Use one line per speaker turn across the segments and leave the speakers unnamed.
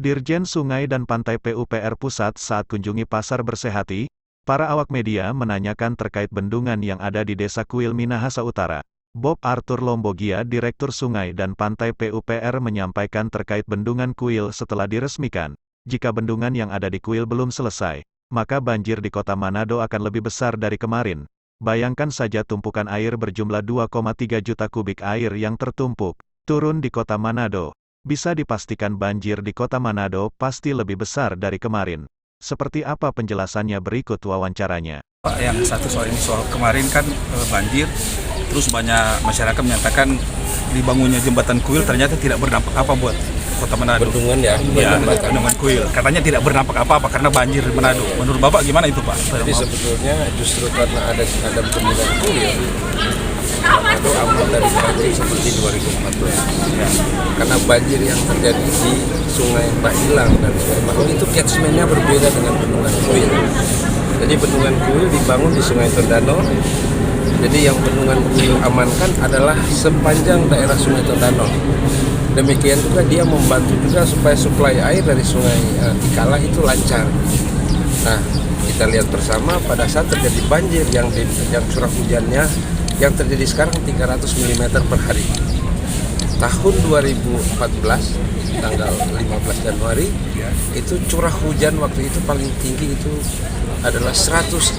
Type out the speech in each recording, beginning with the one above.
Dirjen Sungai dan Pantai PUPR Pusat saat kunjungi Pasar Bersehati, para awak media menanyakan terkait bendungan yang ada di Desa Kuil Minahasa Utara. Bob Arthur Lombogia, Direktur Sungai dan Pantai PUPR menyampaikan terkait bendungan Kuil setelah diresmikan. Jika bendungan yang ada di Kuil belum selesai, maka banjir di kota Manado akan lebih besar dari kemarin. Bayangkan saja tumpukan air berjumlah 2,3 juta kubik air yang tertumpuk, turun di kota Manado. Bisa dipastikan banjir di kota Manado pasti lebih besar dari kemarin. Seperti apa penjelasannya berikut wawancaranya.
Pak, yang satu soal ini, soal kemarin kan banjir, terus banyak masyarakat menyatakan dibangunnya jembatan Kuil ternyata tidak berdampak apa buat kota Manado.
Bendungan ya,
bendungan Kuil. Katanya tidak berdampak apa-apa karena banjir di Manado. Menurut Bapak gimana itu, Pak?
Jadi sebetulnya justru karena ada bendungan Kuil, Manado aman dari banjir seperti 2014. Ya. Karena banjir yang terjadi di Sungai Bailang dan Sungai Mahau itu catchment-nya berbeda dengan bendungan Kuil. Jadi bendungan Kuil dibangun di Sungai Tondano. Jadi yang bendungan Kuil amankan adalah sepanjang daerah Sungai Tondano. Demikian juga dia membantu juga supaya suplai air dari Sungai Tikala itu lancar. Nah, kita lihat bersama pada saat terjadi banjir yang curah hujannya yang terjadi sekarang 300 mm per hari. Tahun 2014, tanggal 15 Januari, itu curah hujan waktu itu paling tinggi itu adalah 156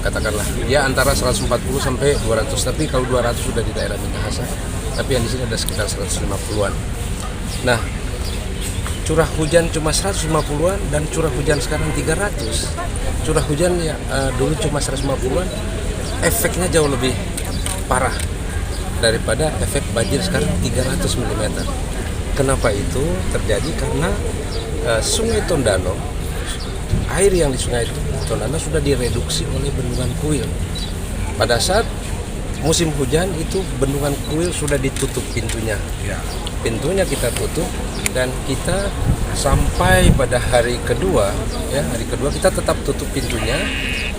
katakanlah. Ya antara 140 sampai 200, tapi kalau 200 sudah di daerah Minahasa. Tapi yang di sini ada sekitar 150-an. Nah, curah hujan cuma 150-an dan curah hujan sekarang 300. Curah hujan ya dulu cuma 150-an, efeknya jauh lebih parah daripada efek banjir sekarang 300 mm. Kenapa itu terjadi? Karena Sungai Tondano, air yang di Sungai Tondano sudah direduksi oleh bendungan Kuil. Pada saat musim hujan itu bendungan Kuil sudah ditutup pintunya. Pintunya kita tutup dan kita sampai pada hari kedua kita tetap tutup pintunya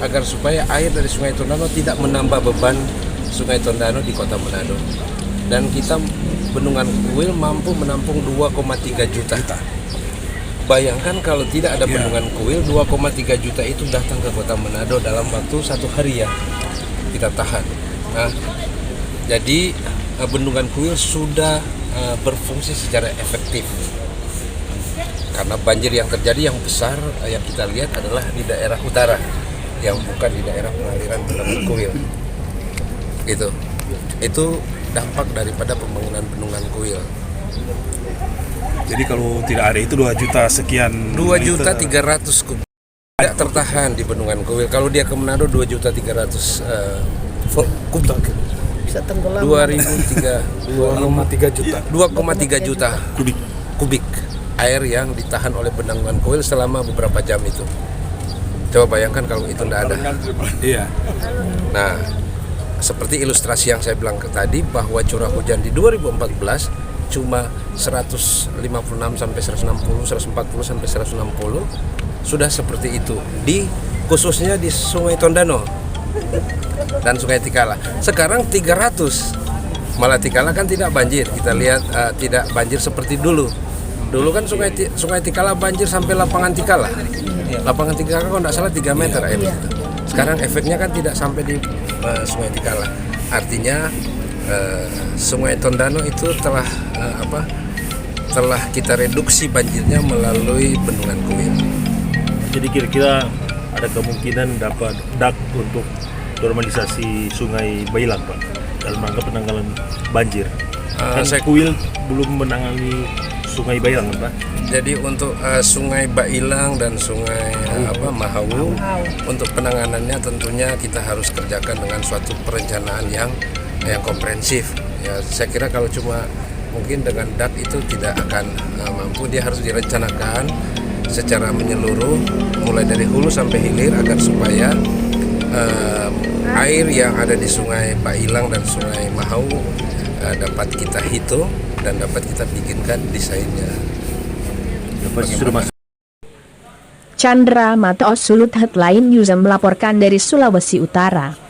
agar supaya air dari Sungai Tondano tidak menambah beban Sungai Tondano di kota Manado. Dan kita bendungan Kuil mampu menampung 2,3 juta. Bayangkan kalau tidak ada bendungan Kuil, 2,3 juta itu datang ke kota Manado dalam waktu 1 hari ya kita tahan. Nah, jadi bendungan Kuil sudah berfungsi secara efektif. Karena banjir yang terjadi yang besar yang kita lihat adalah di daerah utara, yang bukan di daerah pengaliran bendungan Kuil. Itu dampak daripada pembangunan bendungan Kuil.
Jadi kalau tidak ada itu 2 juta sekian
2.300.000 kubik tidak tertahan di bendungan Kuil. Kalau dia ke Manado 2.300.000 kubik. Bisa tenggelam. 2,3 juta kubik air yang ditahan oleh bendungan Kuil selama beberapa jam itu. Coba bayangkan kalau itu tidak ada.
Iya.
Nah, seperti ilustrasi yang saya bilang tadi bahwa curah hujan di 2014 cuma 156 sampai 160, 140 sampai 160 sudah seperti itu khususnya di Sungai Tondano dan Sungai Tikala. Sekarang 300, malah Tikala kan tidak banjir. Kita lihat tidak banjir seperti dulu. Dulu kan Sungai Tikala banjir sampai lapangan Tikala. Lapangan Tikala kalau tidak salah 3 meter airnya. Sekarang efeknya kan tidak sampai di Sungai Tikala. Artinya Sungai Tondano itu telah kita reduksi banjirnya melalui bendungan Kuil.
Jadi kira-kira ada kemungkinan dapat dak untuk normalisasi Sungai Bailang, Pak, dalam rangka penanggalan banjir. Kuil belum menangani Sungai Bailang, Pak.
Jadi untuk Sungai Bailang dan Sungai Mahau, untuk penanganannya tentunya kita harus kerjakan dengan suatu perencanaan yang komprehensif. Ya, saya kira kalau cuma mungkin dengan dak itu tidak akan mampu. Dia harus direncanakan secara menyeluruh mulai dari hulu sampai hilir agar supaya air yang ada di Sungai Bailang dan Sungai Mahau dapat kita hitung dan dapat kita bikinkan desainnya.
Chandra Mata Sulut Headline News melaporkan dari Sulawesi Utara.